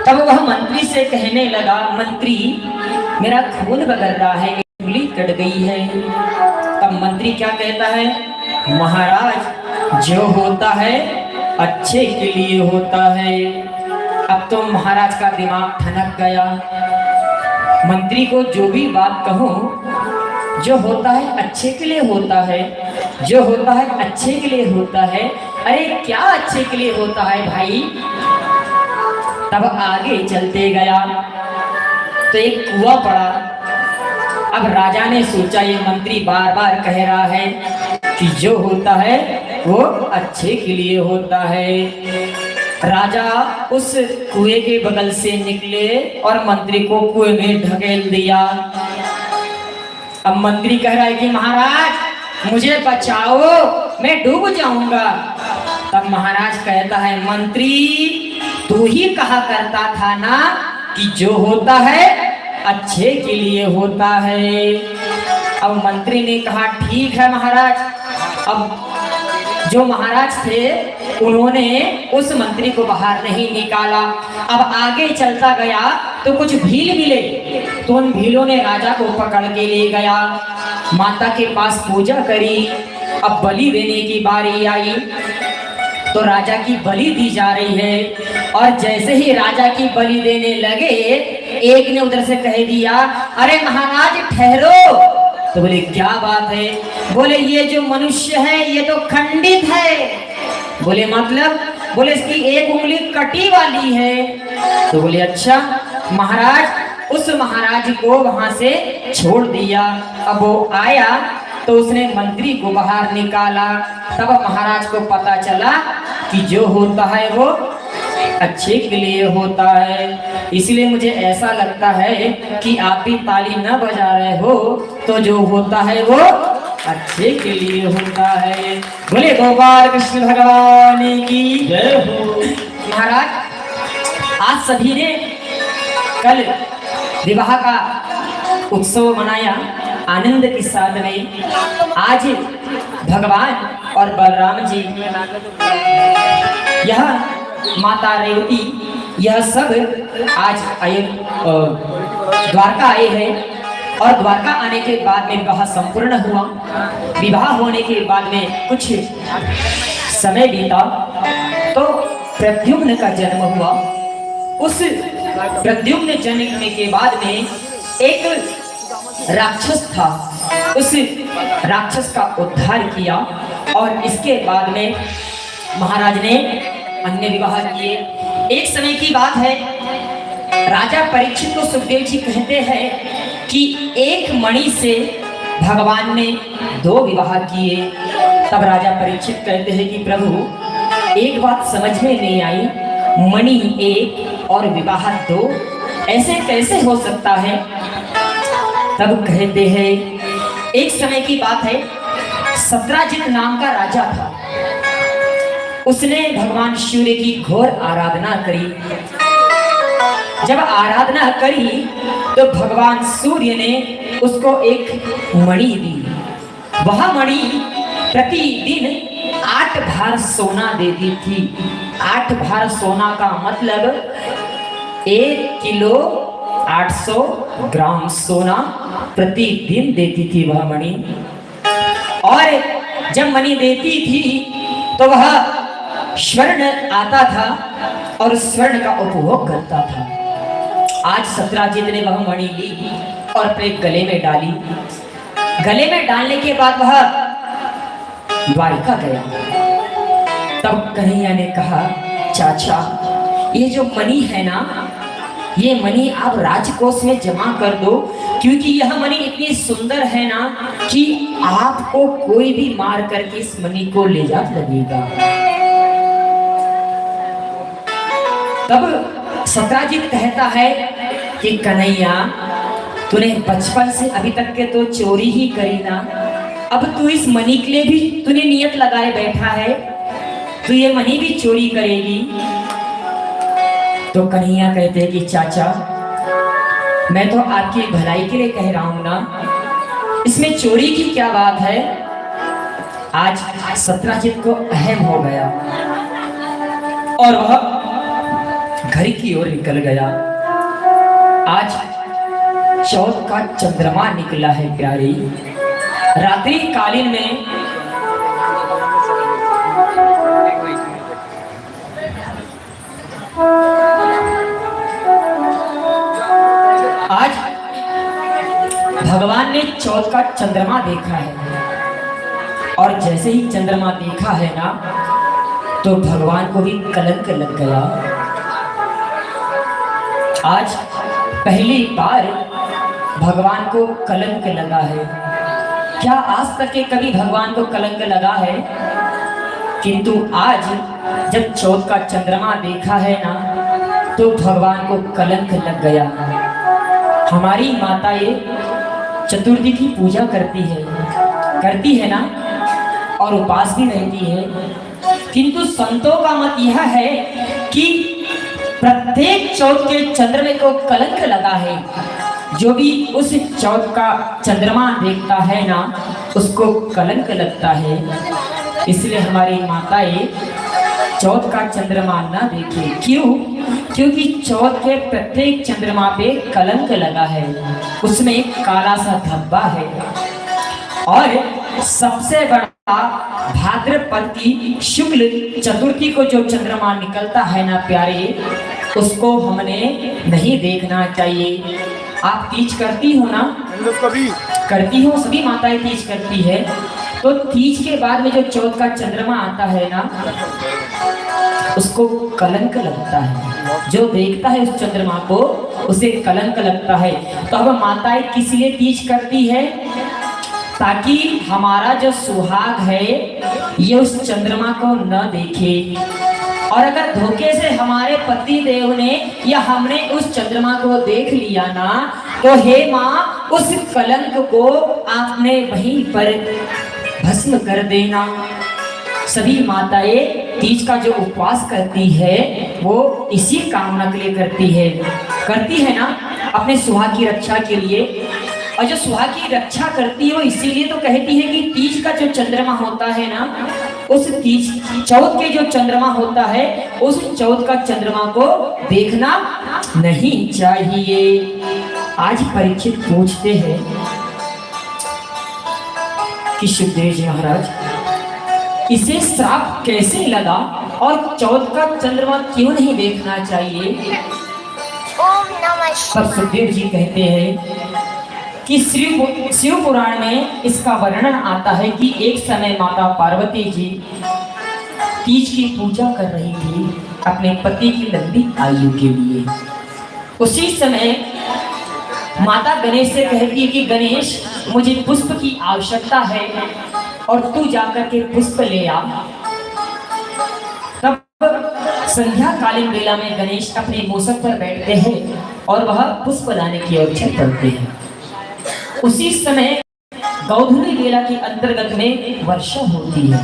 तब वह मंत्री से कहने लगा, मंत्री मेरा खून बगर रहा है, उंगली कट गई है। तब मंत्री क्या कहता है, महाराज जो होता है अच्छे के लिए होता है। अब तो महाराज का दिमाग ठनक गया। मंत्री को जो भी बात कहूं, जो होता है अच्छे के लिए होता है, जो होता है अच्छे के लिए होता है। अरे क्या अच्छे के लिए होता है भाई। तब आगे चलते गया तो एक कुआं पड़ा। अब राजा ने सोचा ये मंत्री बार बार कह रहा है कि जो होता है वो अच्छे के लिए होता है। राजा उस कुएं के बगल से निकले और मंत्री को कुएं में ढकेल दिया। अब मंत्री कह रहा है कि महाराज मुझे बचाओ, मैं डूब जाऊंगा। तब महाराज कहता है, मंत्री तू ही कहा करता था ना कि जो होता है अच्छे के लिए होता है। अब मंत्री ने कहा, ठीक है महाराज। अब जो महाराज थे उन्होंने उस मंत्री को बाहर नहीं निकाला। अब आगे चलता गया तो कुछ भील मिले, तो उन भीलों ने राजा को पकड़ के ले गया, माता के पास पूजा करी। अब बलि देने की बारी आई तो राजा की बलि दी जा रही है। और जैसे ही राजा की बलि देने लगे, एक ने उधर से कह दिया, अरे महाराज ठहरो। तो बोले क्या बात है। बोले ये जो मनुष्य है ये तो खंडित है। बोले मतलब। बोले इसकी एक उंगली कटी वाली है। तो बोले अच्छा। महाराज उस महाराज को वहां से छोड़ दिया। अब वो आया तो उसने मंत्री को बाहर निकाला। तब महाराज को पता चला कि जो होता है वो अच्छे के लिए होता है। इसलिए मुझे ऐसा लगता है कि आप भी ताली न बजा रहे हो, तो जो होता है वो अच्छे के लिए होता है। बोले गोपाल कृष्ण भगवान की जय हो। महाराज आज सभी ने कल विवाह का उत्सव मनाया आनंद के साथ में। आज भगवान और बलराम जी, यह माता रेवती, यह सब आज आए द्वारका आए हैं। और द्वारका आने के बाद में विवाह संपूर्ण हुआ। विवाह होने के बाद में कुछ समय बीता तो प्रद्युम्न का जन्म हुआ। उस प्रद्युम्न जन्म के बाद में एक राक्षस था, उस राक्षस का उद्धार किया। और इसके बाद में महाराज ने अन्य विवाह किए। एक समय की बात है, राजा परीक्षित को सुखदेव जी कहते हैं कि एक मणि से भगवान ने 2 विवाह किए। तब राजा परीक्षित कहते हैं कि प्रभु एक बात समझ में नहीं आई, मणि 1 और विवाह 2 ऐसे कैसे हो सकता है। तब कहते हैं एक समय की बात है, सत्राजित नाम का राजा था। उसने भगवान सूर्य की घोर आराधना करी। जब आराधना करी तो भगवान सूर्य ने उसको एक मणि दी। वह मणि प्रतिदिन 8 भार सोना देती थी। 8 भार सोना का मतलब 1 किलो 800 ग्राम सोना प्रतिदिन देती थी वह मणि। और जब मणि देती थी तो वह स्वर्ण आता था और स्वर्ण का उपभोग करता था। आज सत्राजित ने वह मणि ली और अपने गले में डाली। गले में डालने के बाद वह द्वारिका गया। तब कन्हैया ने कहा, चाचा ये जो मणि है ना, ये मणि आप राजकोष में जमा कर दो, क्योंकि यह मणि इतनी सुंदर है ना कि आपको कोई भी मार करके इस मणि को ले जा लगेगा। तब सत्राजित कहता है कि कन्हैया तूने बचपन से अभी तक के तो चोरी ही करी ना, अब तू इस मणि के लिए भी तूने नियत लगाए बैठा है, तू ये मणि भी चोरी करेगी। तो कन्हैया कहते हैं कि चाचा मैं तो आपकी भलाई के लिए कह रहा हूं ना, इसमें चोरी की क्या बात है। आज सत्राजित को अहम हो गया और वह घर की ओर निकल गया। आज चौथ का चंद्रमा निकला है प्यारी। रात्रि कालीन में आज भगवान ने चौथ का चंद्रमा देखा है, और जैसे ही चंद्रमा देखा है ना, तो भगवान को भी कलंक लग गया। आज पहली बार भगवान को कलंक लगा है। क्या आज तक के कभी भगवान को कलंक लगा है? किंतु आज जब चौथ का चंद्रमा देखा है ना, तो भगवान को कलंक लग गया। हमारी माताएं चतुर्थी की पूजा करती है ना, और उपवास भी रहती है। किंतु संतों का मत यह है कि प्रत्येक चौथ के चंद्रमा को कलंक लगा है। जो भी उस चौथ का चंद्रमा देखता है ना, उसको कलंक लगता है। इसलिए हमारी माताएं चौथ का चंद्रमा न देखे। क्यों? क्योंकि चौथ के प्रत्येक चंद्रमा पे कलंक लगा है, उसमें एक काला सा धब्बा है। और सबसे बड़ा भाद्रपद की शुक्ल चतुर्थी को जो चंद्रमा निकलता है ना प्यारे, उसको हमने नहीं देखना चाहिए। आप तीज करती हो ना? करती हो, सभी माताएं तीज करती है। तो तीज के बाद में जो चौथ का चंद्रमा आता है ना, उसको कलंक लगता है। जो देखता है उस चंद्रमा को, उसे कलंक लगता है। तो अब माताएं किस लिए तीज करती है? ताकि हमारा जो सुहाग है ये उस चंद्रमा को न देखे। और अगर धोखे से हमारे पति देव ने या हमने उस चंद्रमा को देख लिया ना, तो हे माँ, उस कलंक को आपने वहीं पर भस्म कर देना। सभी माताएं तीज का जो उपवास करती है वो इसी कामना के लिए करती है ना, अपने सुहाग की रक्षा के लिए। और जो सुहाग की रक्षा करती है वो इसीलिए तो कहती है कि तीज का जो चंद्रमा होता है ना, उस तीज चौथ के जो चंद्रमा होता है, उस चौथ का चंद्रमा को देखना नहीं चाहिए। आज परीक्षित पूछते हैं कि सुखदेव जी महाराज, इसे श्राप कैसे लगा और चौथ का चंद्रमा क्यों नहीं देखना चाहिए? तब सुखदेव जी कहते हैं कि शिव पुराण में इसका वर्णन आता है कि एक समय माता पार्वती जी तीज की पूजा कर रही थी अपने पति की लंबी आयु के लिए। उसी समय माता गणेश से कहती है कि गणेश, मुझे पुष्प की आवश्यकता है और तू जाकर के पुष्प ले आ। तब संध्या कालीन बेला में गणेश अपने मूसक पर बैठते हैं और वह पुष्प लाने की ओर चल पड़ते हैं। उसी समय गौधुली बेला के अंतर्गत में वर्षा होती है।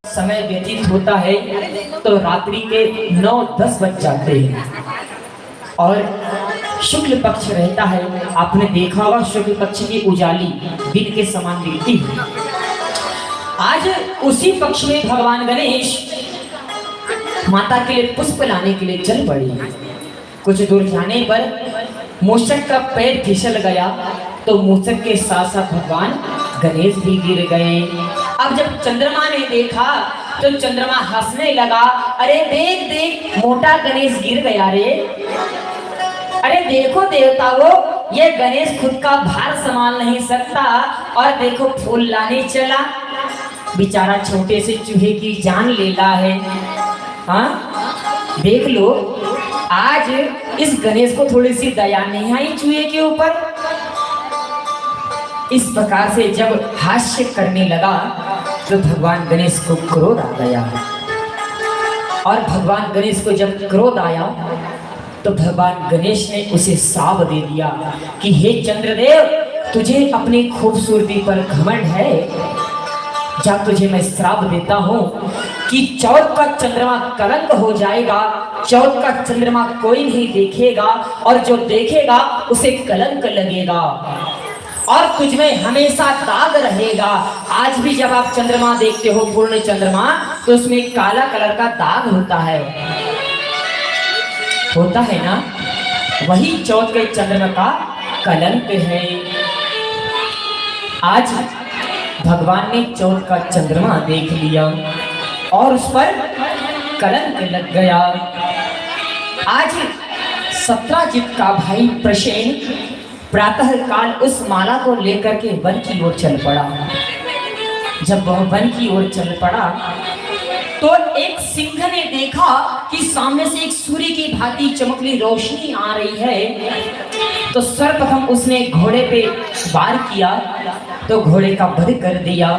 समय व्यतीत होता है तो रात्रि के 9-10 बज जाते हैं और शुक्ल पक्ष रहता है। आपने देखा होगा शुक्ल पक्ष की उजाली दिन के समान दिखती है। आज उसी पक्ष में भगवान गणेश माता के लिए पुष्प लाने के लिए चल पड़े। कुछ दूर जाने पर मूषक का पैर फिसल गया तो मूषक के साथ साथ भगवान गणेश भी गिर गए। अब जब चंद्रमा ने देखा तो चंद्रमा हंसने लगा, अरे देख देख, मोटा गणेश गिर गया रे। अरे देखो देवताओं, ये गणेश खुद का भार संभाल नहीं सकता और देखो फूल लाने चला। बेचारा छोटे से चूहे की जान ले ला है। हाँ देख लो, आज इस गणेश को थोड़ी सी दया नहीं आई चूहे के ऊपर। इस प्रकार से जब हास्य करने लगा तो भगवान गणेश को क्रोध आ गया। और भगवान गणेश को जब क्रोध आया तो भगवान गणेश ने उसे श्राप दे दिया कि हे चंद्रदेव, तुझे अपनी खूबसूरती पर घमंड है। जा, तुझे मैं श्राप देता हूँ कि चौथ का चंद्रमा कलंक हो जाएगा। चौथ का चंद्रमा कोई नहीं देखेगा और जो देखेगा उसे कलंक लगेगा और तुझमें हमेशा दाग रहेगा। आज भी जब आप चंद्रमा देखते हो, पूर्ण चंद्रमा, तो उसमें काला कलर का दाग होता है। होता है ना, वही चौथ के चंद्रमा का कलंक है। आज भगवान ने चौथ का चंद्रमा देख लिया और उस पर कलंक लग गया। आज सत्राजित का भाई प्रसेन प्रातः काल उस माला को लेकर के वन की ओर चल पड़ा। जब वह वन की ओर चल पड़ा तो एक सिंह ने देखा कि सामने से एक सूर्य की भांति चमकती रोशनी आ रही है। तो सर्वप्रथम उसने घोड़े पे वार किया तो घोड़े का वध कर दिया।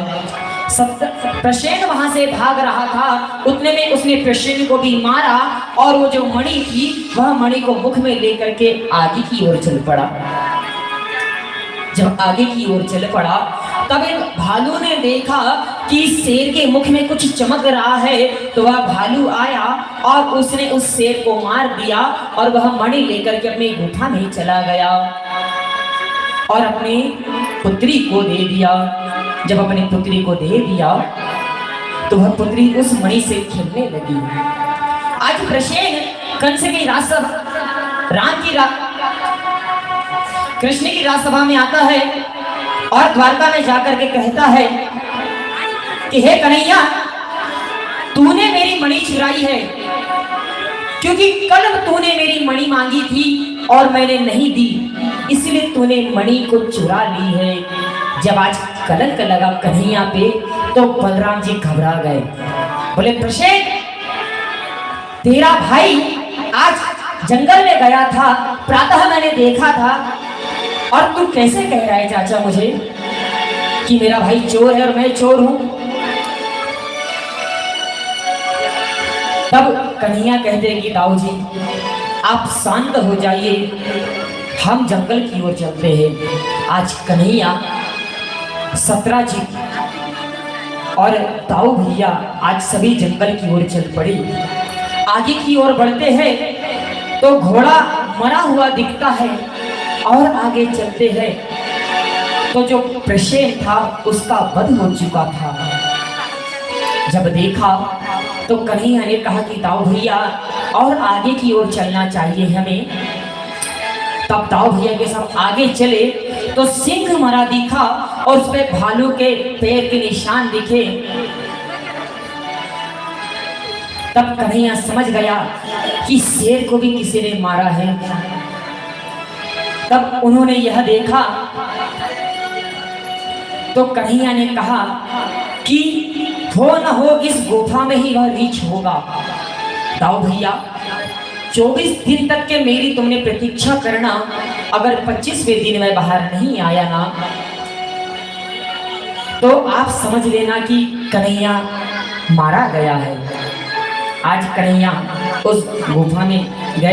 प्रसेन वहां से भाग रहा था, उतने में उसने प्रसेन को भी मारा और वो जो मणि थी वह मणि को मुख में लेकर के आगे की ओर चल पड़ा। जब आगे की ओर चल पड़ा तब एक भालू ने देखा कि शेर के मुख में कुछ चमक रहा है, तो वह भालू आया और उसने उस शेर को मार दिया और वह मणि लेकर के अपनी गुफा में चला गया और अपनी पुत्री को दे दिया। जब अपनी पुत्री को दे दिया तो वह पुत्री उस मणि से खेलने लगी। आज प्रसेन कंस की राजसभा कृष्ण की राजसभा में आता है और द्वारका में जाकर के कहता है कि हे कन्हैया, तूने मेरी मणि चुराई है, क्योंकि कल तूने मेरी मणि मांगी थी और मैंने नहीं दी, इसलिए तूने मणि को चुरा ली है। जब आज कलंक लगा कन्हैया पे तो बलराम जी घबरा गए। बोले प्रसेन, तेरा भाई आज जंगल में गया था, प्रातः मैंने देखा था, और तू कैसे कह रहा है चाचा मुझे कि मेरा भाई चोर है और मैं चोर हूं? तब कन्हैया कहते हैं कि ताऊ जी आप शांत हो जाइए, हम जंगल की ओर चलते हैं। आज कन्हैया, सत्राजित और ताऊ भैया आज सभी जंगल की ओर चल पड़ी। आगे की ओर बढ़ते हैं तो घोड़ा मरा हुआ दिखता है और आगे चलते हैं तो जो प्रसेन था उसका वध हो चुका था। जब देखा तो कन्हैया ने कहा कि ताऊ भैया और आगे की ओर चलना चाहिए हमें। तब ताऊ भैया के साथ आगे चले तो सिंह मरा दिखा और उस पे भालू के पैर के निशान दिखे। तब कन्हैया समझ गया कि शेर को भी किसी ने मारा है। तब उन्होंने यह देखा तो कन्हैया ने कहा कि हो न हो इस गुफा में ही वह रीछ होगा। ताऊ भैया 24 दिन तक के मेरी तुमने प्रतीक्षा करना, अगर 25वें दिन में बाहर नहीं आया ना तो आप समझ लेना कि कन्हैया मारा गया है। आज कन्हैया उस गुफा में गए।